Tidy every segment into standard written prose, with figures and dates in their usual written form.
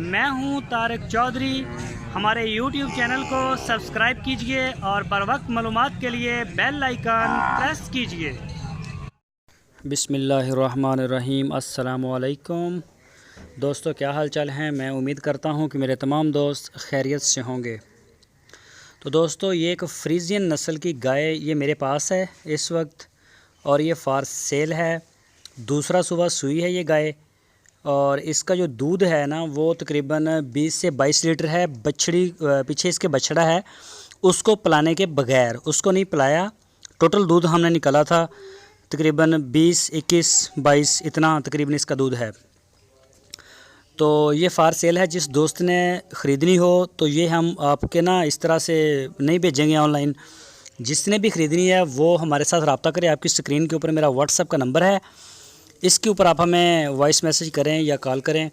मैं हूं तारिक चौधरी। हमारे YouTube चैनल को सब्सक्राइब कीजिए और बर वक्त मालूमात के लिए बेल आइकन प्रेस कीजिए। बिस्मिल्लाहिर्रहमानिर्रहीम। अस्सलामु अलैकुम दोस्तों, क्या हाल चाल हैं। मैं उम्मीद करता हूं कि मेरे तमाम दोस्त खैरियत से होंगे। तो दोस्तों, ये एक फ्रीजियन नस्ल की गाय ये मेरे पास है इस वक्त, और ये फार सेल है। दूसरा सुबह सुई है ये गाय, और इसका जो दूध है ना वो तकरीबन 20 से 22 लीटर है। बछड़ी पीछे इसके बछड़ा है, उसको पिलाने के बगैर, उसको नहीं पिलाया। टोटल दूध हमने निकाला था तकरीबन 20, 21, 22 इतना तकरीबन इसका दूध है। तो ये फार सेल है। जिस दोस्त ने ख़रीदनी हो तो ये हम आपके ना इस तरह से नहीं भेजेंगे ऑनलाइन। जिसने भी ख़रीदनी है वो हमारे साथ रब्ता करें। आपकी स्क्रीन के ऊपर मेरा व्हाट्सएप का नंबर है, इसके ऊपर आप हमें वॉइस मैसेज करें या कॉल करें।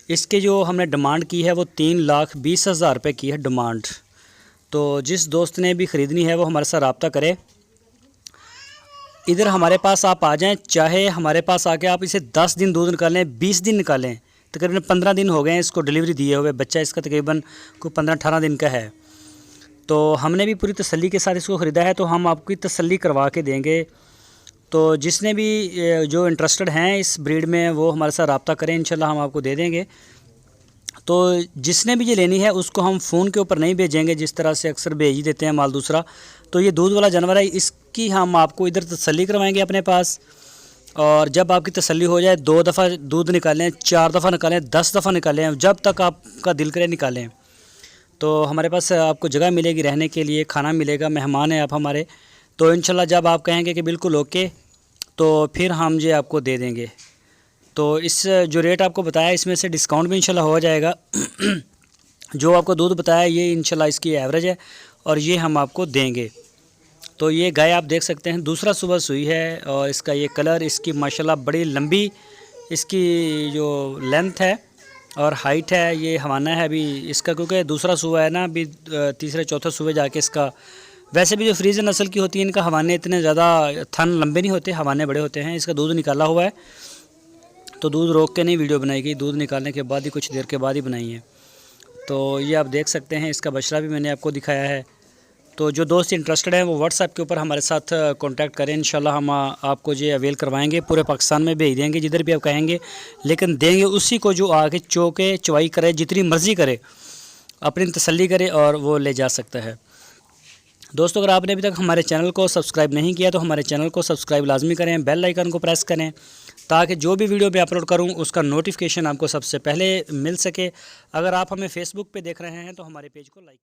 इसके जो हमने डिमांड की है वो 3,20,000 रुपये की है डिमांड। तो जिस दोस्त ने भी ख़रीदनी है वो हमारे साथ रब्ता करे। इधर हमारे पास आप आ जाएं, चाहे हमारे पास आके आप इसे 10 दिन दूध निकालें, 20 दिन निकालें, तकरीबन 15 दिन हो गए हैं इसको डिलीवरी दिए हुए। बच्चा इसका तकरीबन कोई 15-18 दिन का है। तो हमने भी पूरी तसल्ली के साथ इसको ख़रीदा है, तो हम आपकी तसल्ली करवा के देंगे। तो जिसने भी जो इंटरेस्टेड हैं इस ब्रीड में वो हमारे साथ रब्ता करें, इंशाल्लाह हम आपको दे देंगे। तो जिसने भी ये लेनी है उसको हम फ़ोन के ऊपर नहीं भेजेंगे, जिस तरह से अक्सर भेज ही देते हैं माल दूसरा। तो ये दूध वाला जानवर है, इसकी हम आपको इधर तसल्ली करवाएंगे अपने पास। और जब आपकी तसल्ली हो जाए 2 दफ़ा दूध निकालें, 4 दफ़ा निकालें, 10 दफ़ा निकालें, जब तक आपका दिल करे निकालें। तो हमारे पास आपको जगह मिलेगी रहने के लिए, खाना मिलेगा, मेहमान हैं आप हमारे। तो इंशाल्लाह जब आप कहेंगे कि बिल्कुल ओके, तो फिर हम ये आपको दे देंगे। तो इस जो रेट आपको बताया इसमें से डिस्काउंट भी इंशाल्लाह हो जाएगा। जो आपको दूध बताया ये इंशाल्लाह इसकी एवरेज है और ये हम आपको देंगे। तो ये गाय आप देख सकते हैं, दूसरा सुबह सुई है, और इसका ये कलर, इसकी माशाल्लाह बड़ी लंबी इसकी जो लेंथ है और हाइट है। ये हवाना है अभी इसका, क्योंकि दूसरा सुबह है ना, अभी तीसरे चौथे सुबह जाके इसका। वैसे भी जो फ्रीजर नस्ल की होती है इनका हवाने इतने ज़्यादा थन लंबे नहीं होते, हवाने बड़े होते हैं। इसका दूध निकाला हुआ है, तो दूध रोक के नहीं वीडियो बनाई गई, दूध निकालने के बाद ही कुछ देर के बाद ही बनाई है। तो ये आप देख सकते हैं, इसका बछड़ा भी मैंने आपको दिखाया है। तो जो दोस्त इंटरेस्टेड हैं वो व्हाट्सएप के ऊपर हमारे साथ कांटेक्ट करें, इंशाल्लाह हम आपको ये अवेल करवाएंगे। पूरे पाकिस्तान में भेज देंगे जिधर भी आप कहेंगे, लेकिन देंगे उसी को जो आके चौके चवाई करे, जितनी मर्ज़ी करे, अपनी तसल्ली करे और वो ले जा सकता है। दोस्तों, अगर आपने अभी तक हमारे चैनल को सब्सक्राइब नहीं किया तो हमारे चैनल को सब्सक्राइब लाजमी करें, बेल आइकन को प्रेस करें, ताकि जो भी वीडियो मैं अपलोड करूं उसका नोटिफिकेशन आपको सबसे पहले मिल सके। अगर आप हमें फेसबुक पे देख रहे हैं तो हमारे पेज को लाइक